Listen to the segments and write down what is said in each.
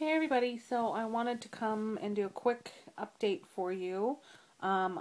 Hey everybody, so I wanted to come and do a quick update for you. I'm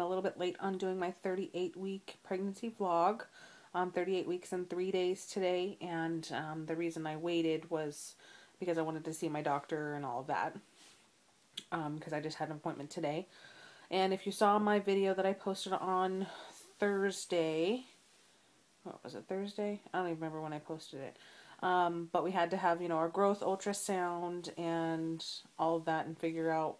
a little bit late on doing my 38-week pregnancy vlog. 38 weeks and 3 days today, and the reason I waited was because I wanted to see my doctor and all of that, because I just had an appointment today. And if you saw my video that I posted on Thursday, what was it, Thursday? I don't even remember when I posted it. But we had to have, our growth ultrasound and all of that and figure out,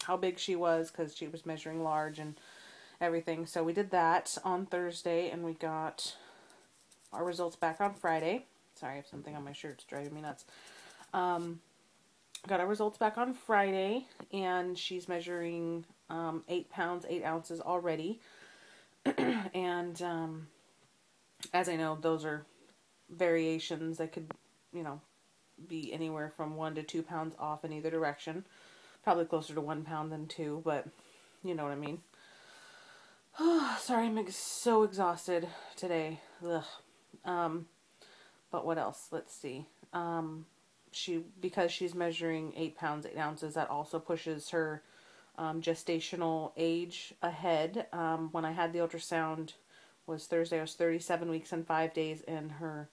how big she was, because she was measuring large and everything. So we did that on Thursday, and we got our results back on Friday. Sorry, I have something on my shirt. It's driving me nuts. Got our results back on Friday, and she's measuring 8 pounds, 8 ounces already. And as I know, those are variations that could, be anywhere from 1 to 2 pounds off in either direction. Probably closer to 1 pound than 2, but you know what I mean. Sorry, I'm so exhausted today. Ugh. But what else? Let's see. Because she's measuring 8 pounds, 8 ounces, that also pushes her gestational age ahead. When I had the ultrasound was Thursday, I was 37 weeks and 5 days, and her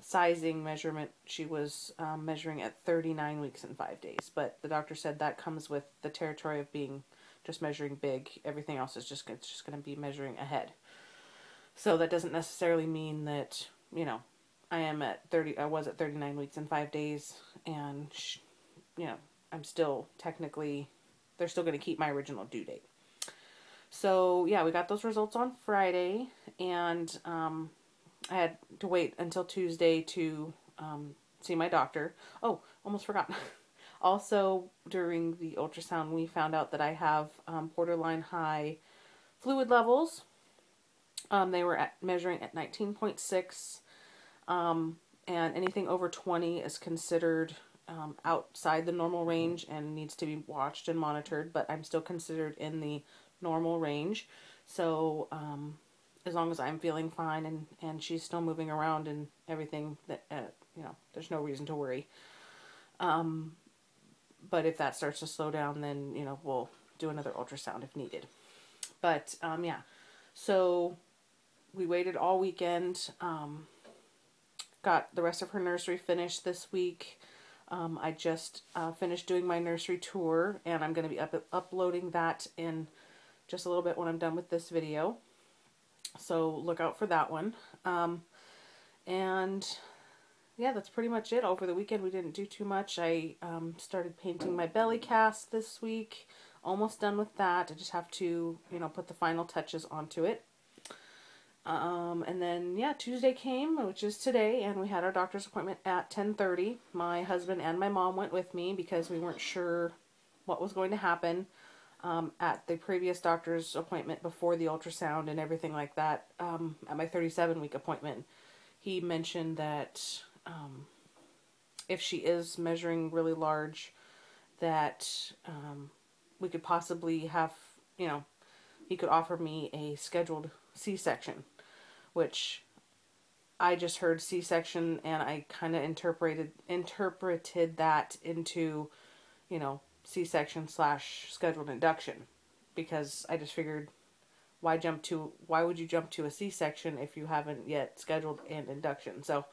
sizing measurement, she was measuring at 39 weeks and 5 days. But the doctor said that comes with the territory of being just measuring big. Everything else is just going to be measuring ahead. So that doesn't necessarily mean that, I was at 39 weeks and 5 days, and, I'm still technically, they're still going to keep my original due date. So, yeah, we got those results on Friday, and I had to wait until Tuesday to see my doctor. Oh, almost forgot. Also, during the ultrasound, we found out that I have borderline high fluid levels. They were measuring at 19.6, and anything over 20 is considered outside the normal range and needs to be watched and monitored, but I'm still considered in the normal range. So as long as I'm feeling fine and she's still moving around and everything, that there's no reason to worry. But if that starts to slow down, then we'll do another ultrasound if needed. But yeah, so we waited all weekend. Got the rest of her nursery finished this week. I just finished doing my nursery tour, and I'm going to be uploading that in just a little bit when I'm done with this video. So look out for that one. And yeah, that's pretty much it. Over the weekend we didn't do too much. I started painting my belly cast this week. Almost done with that. I just have to, put the final touches onto it. And then, yeah, Tuesday came, which is today, and we had our doctor's appointment at 10:30. My husband and my mom went with me because we weren't sure what was going to happen at the previous doctor's appointment before the ultrasound and everything like that. At my 37-week appointment, he mentioned that if she is measuring really large, that we could possibly have, he could offer me a scheduled C-section, which I just heard C-section and I kind of interpreted that into, C-section / scheduled induction, because I just figured, why would you jump to a C-section if you haven't yet scheduled an induction? So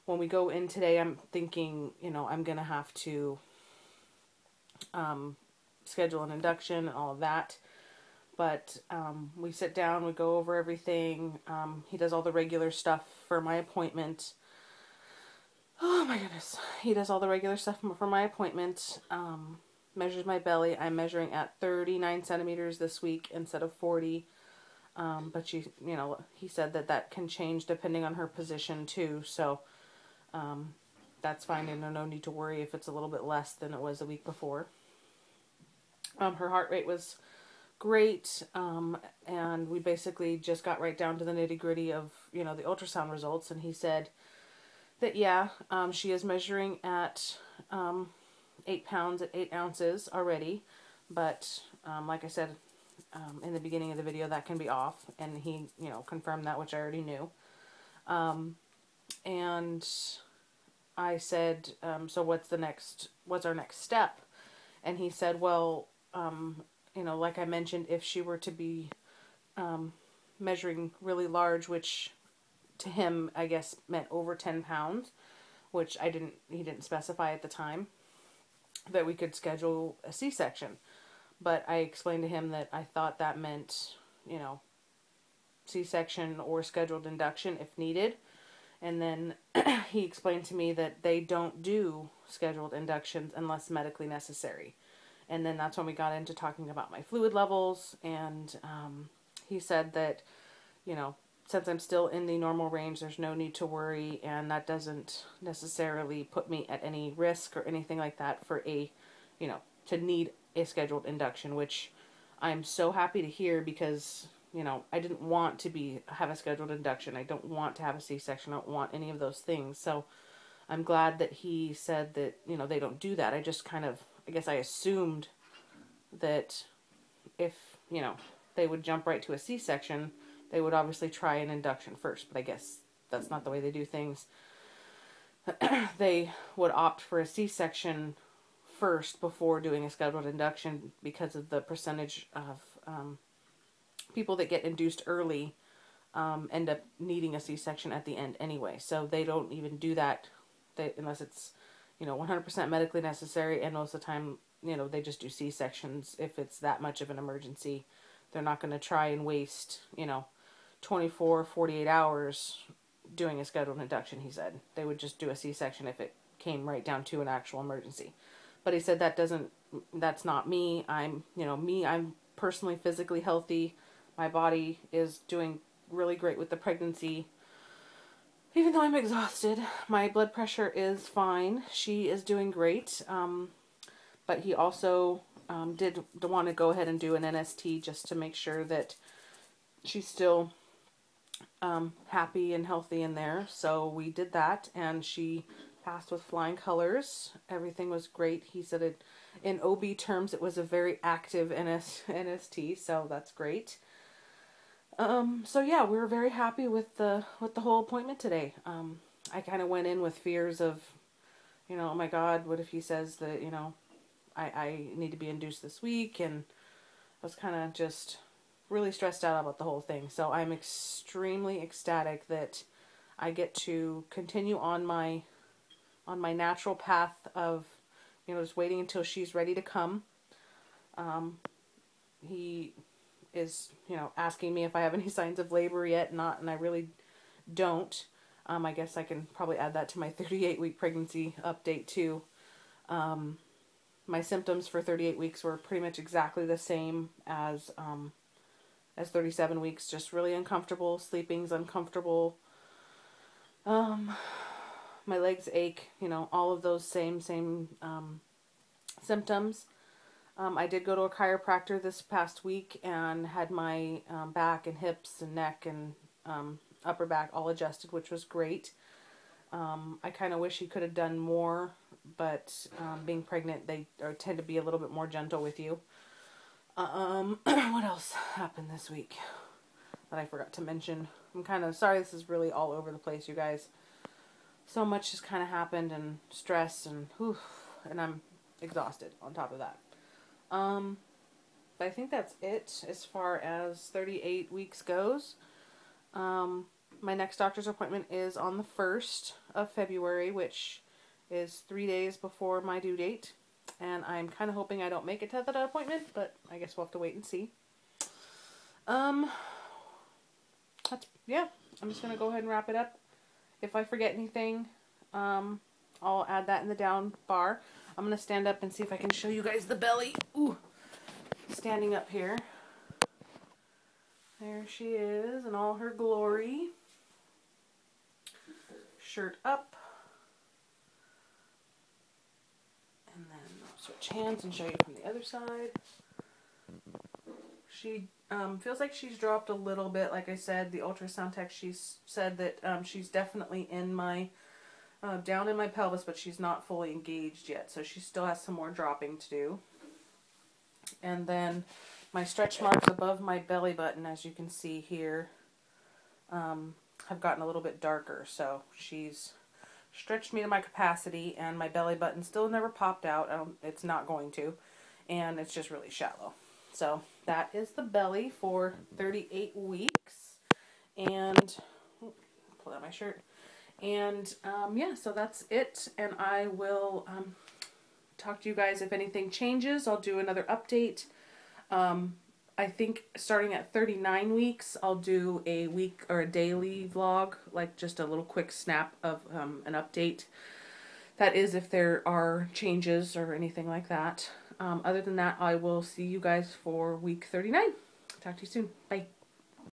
when we go in today, I'm thinking, I'm going to have to schedule an induction and all of that. But we sit down, we go over everything. He does all the regular stuff for my appointment. Oh my goodness. He does all the regular stuff for my appointment. Measures my belly. I'm measuring at 39 centimeters this week instead of 40. But she, he said that can change depending on her position too. So that's fine, and no need to worry if it's a little bit less than it was the week before. Her heart rate was great, and we basically just got right down to the nitty-gritty of, the ultrasound results, and he said that, yeah, she is measuring at 8 pounds at 8 ounces already, but like I said in the beginning of the video, that can be off, and he, confirmed that, which I already knew. And I said, so what's our next step? And he said, well, you know, like I mentioned, if she were to be measuring really large, which to him, I guess, meant over 10 pounds, which he didn't specify at the time, that we could schedule a C-section. But I explained to him that I thought that meant, you know, C-section or scheduled induction if needed. And then he explained to me that they don't do scheduled inductions unless medically necessary. And then that's when we got into talking about my fluid levels. And he said that, you know, since I'm still in the normal range, there's no need to worry. And that doesn't necessarily put me at any risk or anything like that for a, you know, to need a scheduled induction, which I'm so happy to hear because, you know, I didn't want to have a scheduled induction. I don't want to have a C-section. I don't want any of those things. So I'm glad that he said that, you know, they don't do that. I just kind of, I guess I assumed that if, you know, they would jump right to a C-section, they would obviously try an induction first. But I guess that's not the way they do things. They would opt for a C-section first before doing a scheduled induction because of the percentage of people that get induced early end up needing a C-section at the end anyway. So they don't even do that unless it's, you know, 100% medically necessary. And most of the time, you know, they just do C-sections if it's that much of an emergency. They're not going to try and waste, you know, 24, 48 hours doing a scheduled induction, he said. They would just do a C-section if it came right down to an actual emergency. But he said that's not me. I'm personally physically healthy. My body is doing really great with the pregnancy. Even though I'm exhausted, my blood pressure is fine. She is doing great. But he also did want to go ahead and do an NST just to make sure that she's still happy and healthy in there. So we did that, and she passed with flying colors. Everything was great. He said in OB terms, it was a very active NST, so that's great. So yeah, we were very happy with the whole appointment today. I kind of went in with fears of, you know, oh my God, what if he says that, you know, I need to be induced this week, and I was kind of just really stressed out about the whole thing. So I'm extremely ecstatic that I get to continue on my natural path of, you know, just waiting until she's ready to come. He is, you know, asking me if I have any signs of labor yet, and I really don't. I guess I can probably add that to my 38-week pregnancy update too. My symptoms for 38 weeks were pretty much exactly the same as 37 weeks, just really uncomfortable, sleeping's uncomfortable. My legs ache, you know, all of those same symptoms. I did go to a chiropractor this past week and had my back and hips and neck and upper back all adjusted, which was great. I kind of wish he could have done more, but being pregnant, they tend to be a little bit more gentle with you. What else happened this week that I forgot to mention? I'm kind of sorry, this is really all over the place, you guys. So much has kind of happened, and stress, and I'm exhausted on top of that. But I think that's it as far as 38 weeks goes. My next doctor's appointment is on the 1st of February, which is 3 days before my due date. And I'm kind of hoping I don't make it to that appointment, but I guess we'll have to wait and see. Yeah, I'm just going to go ahead and wrap it up. If I forget anything, I'll add that in the down bar. I'm going to stand up and see if I can show you guys the belly. Ooh, standing up here. There she is in all her glory. Shirt up. And then I'll switch hands and show you from the other side. She feels like she's dropped a little bit. Like I said, the ultrasound tech, she said that she's definitely in my, down in my pelvis, but she's not fully engaged yet. So she still has some more dropping to do. And then my stretch marks above my belly button, as you can see here, have gotten a little bit darker. So she's stretched me to my capacity, and my belly button still never popped out. It's not going to, and it's just really shallow. So that is the belly for 38 weeks, and pull out my shirt. And yeah, so that's it, and I will talk to you guys if anything changes. I'll do another update. I think starting at 39 weeks, I'll do a week or a daily vlog, like just a little quick snap of an update. That is if there are changes or anything like that. Other than that, I will see you guys for week 39. Talk to you soon. Bye.